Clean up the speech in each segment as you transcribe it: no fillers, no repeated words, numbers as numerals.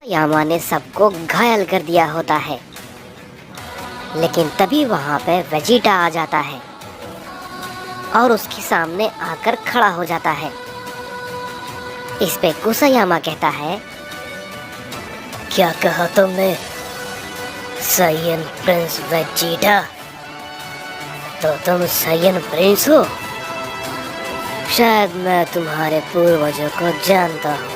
यामा ने सबको घायल कर दिया होता है, लेकिन तभी वहां पे वेजिटा आ जाता है और उसके सामने आकर खड़ा हो जाता है। इस पे कुसायामा कहता है, क्या कहा तुमने? साइयन प्रिंस वेजिटा? तो तुम साइयन प्रिंस हो? शायद मैं तुम्हारे पूर्वजों को जानता हूँ,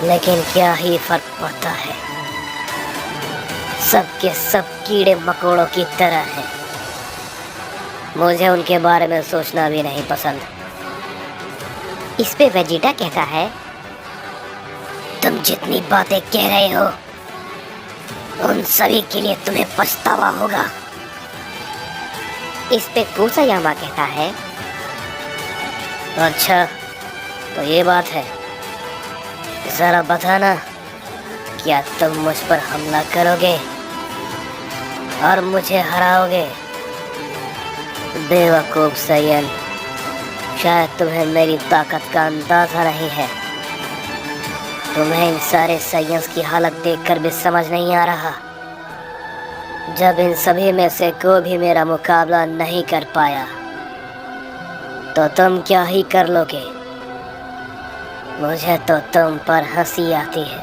लेकिन क्या ही फर्क पड़ता है, सबके सब कीड़े मकोड़ों की तरह हैं। मुझे उनके बारे में सोचना भी नहीं पसंद। इस पे वेजिटा कहता है, तुम जितनी बातें कह रहे हो उन सभी के लिए तुम्हें पछतावा होगा। इस पे कुसायामा कहता है, अच्छा तो ये बात है, जरा बताना, क्या तुम मुझ पर हमला करोगे और मुझे हराओगे? बेवकूफ साइयन, शायद तुम्हें मेरी ताकत का अंदाजा नहीं है। तुम्हें इन सारे साइयंस की हालत देखकर भी समझ नहीं आ रहा। जब इन सभी में से कोई भी मेरा मुकाबला नहीं कर पाया तो तुम क्या ही कर लोगे? मुझे तो तुम पर हंसी आती है।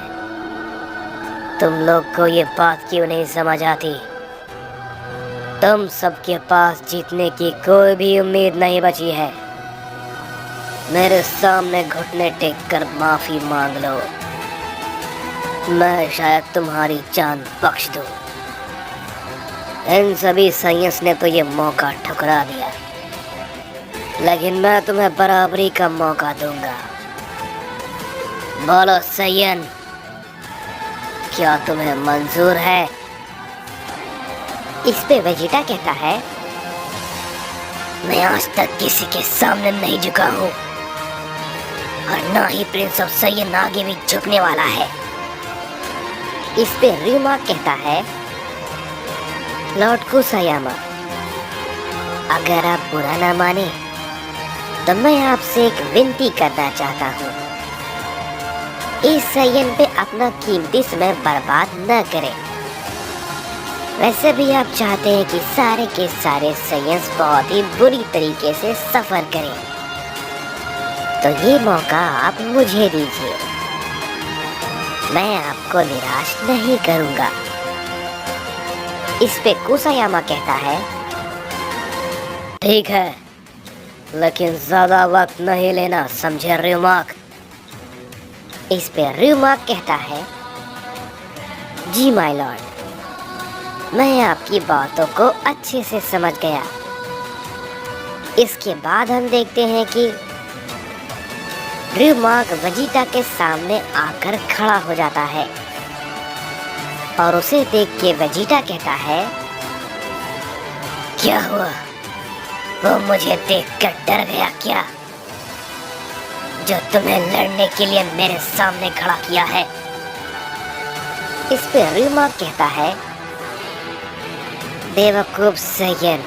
तुम लोग को ये बात क्यों नहीं समझ आती? तुम सबके पास जीतने की कोई भी उम्मीद नहीं बची है। मेरे सामने घुटने टेक कर माफी मांग लो, मैं शायद तुम्हारी जान बख्श दूं। इन सभी साइंस ने तो ये मौका ठुकरा दिया, लेकिन मैं तुम्हें बराबरी का मौका दूंगा। बोलो साइयन, क्या तुम्हें मंजूर है? इस पे वेजिटा कहता है, मैं आज तक किसी के सामने नहीं झुका हूँ और ना ही प्रिंस ऑफ साइयन आगे भी झुकने वाला है। इस पे रीमा कहता है, लॉर्ड कुसायामा, अगर आप बुरा ना माने तो मैं आपसे एक विनती करना चाहता हूँ। इस साइयन पे अपना कीमती समय बर्बाद न करें। वैसे भी आप चाहते हैं कि सारे के सारे साइयंस बहुत ही बुरी तरीके से सफर करें, तो ये मौका आप मुझे दीजिए। मैं आपको निराश नहीं करूँगा। इस पे कुसायामा कहता है, ठीक है, लेकिन ज्यादा वक्त नहीं लेना, समझे र्यूमाक? इस पे र्यूमाक कहता है, जी माय लॉर्ड, मैं आपकी बातों को अच्छे से समझ गया। इसके बाद हम देखते हैं कि र्यूमाक वेजिटा के सामने आकर खड़ा हो जाता है और उसे देख के वेजिटा कहता है, क्या हुआ? वो मुझे देखकर डर गया क्या, जो तुम्हें लड़ने के लिए मेरे सामने खड़ा किया है? इस पे रीमा कहता है, बेवकूफ साइयन,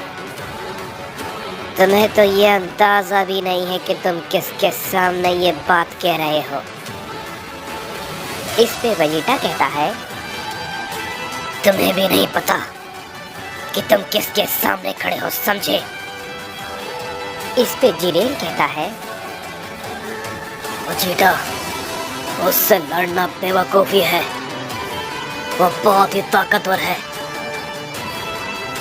तुम्हें तो ये अंदाजा भी नहीं है कि तुम किसके सामने ये बात कह रहे हो। इस पे वेजिटा कहता है, तुम्हें भी नहीं पता कि तुम किसके सामने खड़े हो, समझे? इस पे जिरेन कहता है, वेजिटा, उससे लड़ना बेवकूफी है, वो बहुत ही ताकतवर है।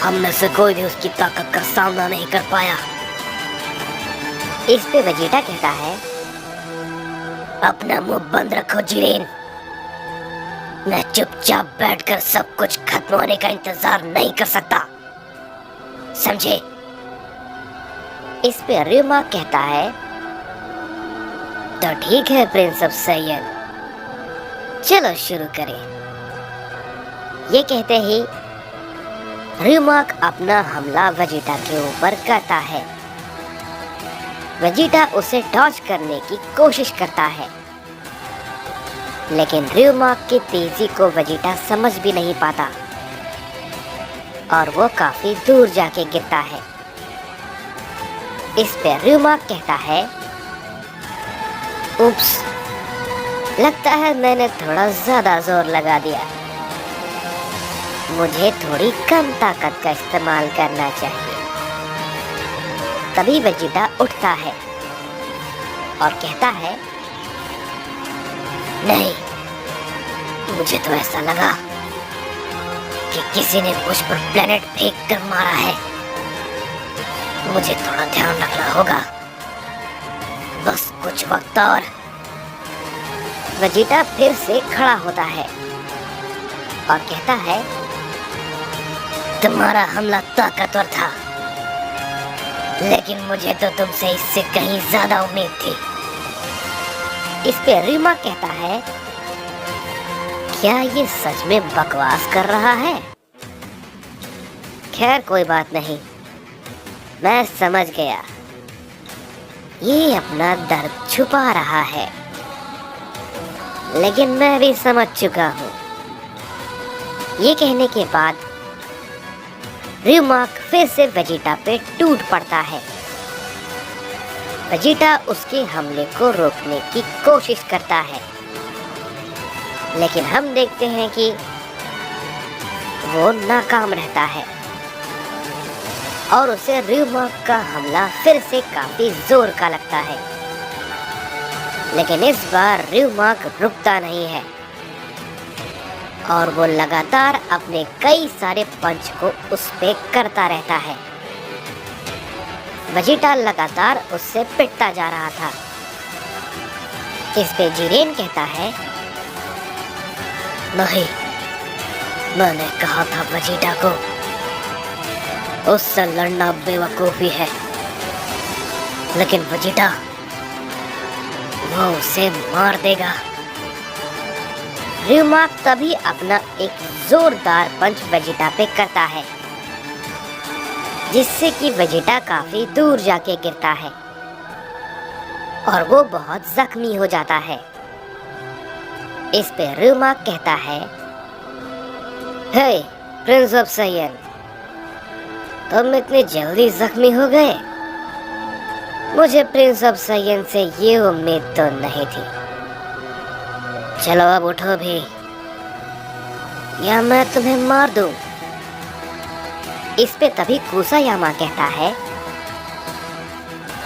हम में से कोई भी उसकी ताकत का सामना नहीं कर पाया। इस पे वेजिटा कहता है, अपना मुंह बंद रखो जिरेन, मैं चुपचाप बैठकर सब कुछ खत्म होने का इंतजार नहीं कर सकता, समझे? इस पे र्यूमा कहता है, तो ठीक है प्रिंस ऑफ साइयन, चलो शुरू करें। ये कहते ही र्यूमाक अपना हमला वेजिटा के ऊपर करता है। वेजिटा उसे डॉज करने की कोशिश करता है, लेकिन र्यूमाक की तेजी को वेजिटा समझ भी नहीं पाता और वो काफी दूर जाके गिरता है। इस पे र्यूमाक कहता है, उप्स, लगता है मैंने थोड़ा ज्यादा जोर लगा दिया। मुझे थोड़ी कम ताकत का इस्तेमाल करना चाहिए। तभी वेजिटा उठता है और कहता है, नहीं, मुझे तो ऐसा लगा कि किसी ने मुझ पर प्लेनेट फेंक कर मारा है। मुझे थोड़ा ध्यान रखना होगा, बस कुछ वक्त और। वेजिटा फिर से खड़ा होता है और कहता है, तुम्हारा हमला ताकतवर था, लेकिन मुझे तो तुमसे इससे कहीं ज्यादा उम्मीद थी। इस पे रीमा कहता है, क्या ये सच में बकवास कर रहा है? खैर कोई बात नहीं, मैं समझ गया, ये अपना दर्द छुपा रहा है। लेकिन मैं भी समझ चुका हूँ। ये कहने के बाद रीमार्क फिर से वेजिटा पे टूट पड़ता है। वेजिटा उसके हमले को रोकने की कोशिश करता है, लेकिन हम देखते हैं कि वो नाकाम रहता है और उसे रीमार्क का हमला फिर से काफी जोर का लगता है। लेकिन इस बार रीमार्क रुकता नहीं है और वो लगातार अपने कई सारे पंच को उस पे करता रहता है। वेजिटा लगातार उससे पिटता जा रहा था। इस पे जिरेन कहता है, नहीं, मैंने कहा था वेजिटा को उससे लड़ना बेवकूफी है, लेकिन वेजिटा वो उसे मार देगा। रीमार्क तभी अपना एक जोरदार पंच वेजिटा पे करता है, जिससे कि वेजिटा काफी दूर जाके गिरता है और वो बहुत जख्मी हो जाता है। इस पे रीमार्क कहता है, हे प्रिंस ऑफ सायन, तुम इतनी जल्दी जख्मी हो गए? मुझे प्रिंस ऑफ सायन से ये उम्मीद तो नहीं थी। चलो अब उठो भी, या मैं तुम्हें मार दूं। इस पे तभी कुसायामा कहता है,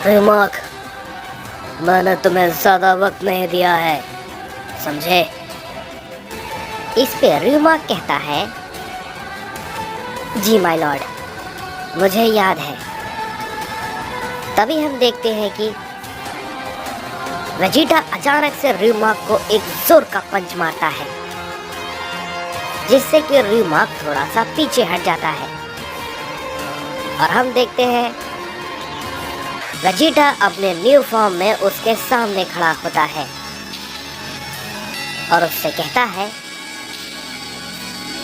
रीमार्क, मैंने तुम्हें ज्यादा वक्त नहीं दिया है, समझे? इस पे रीमार्क कहता है, जी माय लॉर्ड, मुझे याद है। तभी हम देखते हैं कि वेजिटा अचानक से रीमार्क को एक जोर का पंच मारता है, जिससे कि रीमार्क थोड़ा सा पीछे हट जाता है और हम देखते हैं वेजिटा अपने न्यू फॉर्म में उसके सामने खड़ा होता है और उससे कहता है,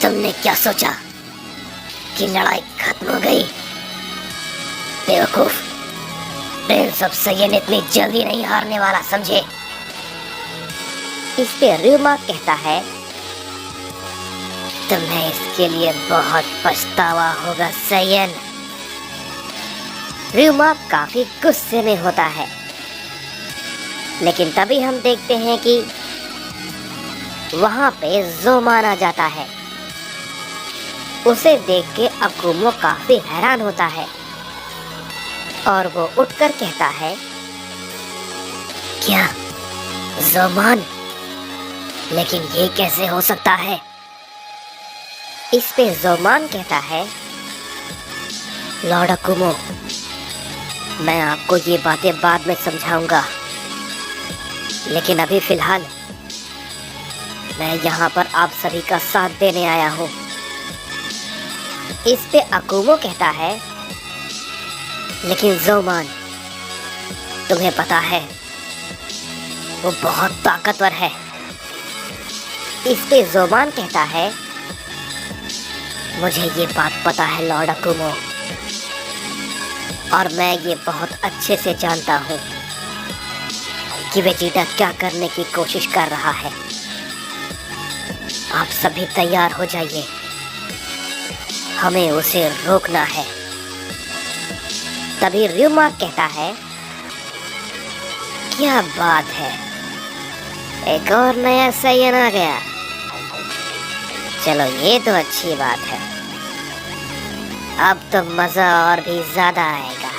तुमने क्या सोचा कि लड़ाई खत्म हो गई? बेवकूफ, प्रिंस ऑफ सायन इतनी जल्दी नहीं हारने वाला, समझे? इस पे रीमार्क कहता है, तुम्हें इसके लिए बहुत पछतावा होगा सायन। रीमार्क काफी गुस्से में होता है, लेकिन तभी हम देखते हैं कि वहां पे जोमान आ जाता है। उसे देख के अकुमो काफी हैरान होता है और वो उठकर कहता है, क्या जोमान? लेकिन ये कैसे हो सकता है? इस पे जोमान कहता है, लॉर्ड अकुमो, मैं आपको ये बातें बाद में समझाऊंगा, लेकिन अभी फिलहाल मैं यहाँ पर आप सभी का साथ देने आया हूँ। इस पे अकुमो कहता है, लेकिन जोमान, तुम्हें पता है वो बहुत ताकतवर है। इस पे जोमान कहता है, मुझे ये बात पता है लॉर्ड अकुमो, और मैं ये बहुत अच्छे से जानता हूँ कि वेजिटा क्या करने की कोशिश कर रहा है। आप सभी तैयार हो जाइए, हमें उसे रोकना है। तभी रीमार्क कहता है, क्या बात है, एक और नया सयन आ गया। चलो ये तो अच्छी बात है। अब तो मजा और भी ज्यादा आएगा।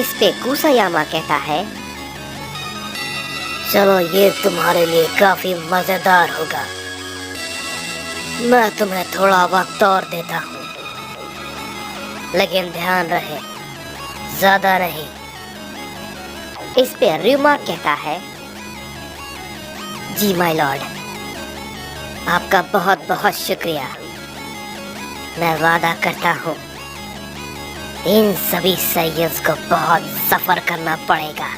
इस पे कुसायामा कहता है, चलो ये तुम्हारे लिए काफी मजेदार होगा। मैं तुम्हें थोड़ा वक्त और देता हूँ, लेकिन ध्यान रहे ज्यादा नहीं। इस पे र्यूमा कहता है, जी माय लॉर्ड, आपका बहुत बहुत शुक्रिया। मैं वादा करता हूँ इन सभी सैय्यद्स को बहुत सफर करना पड़ेगा।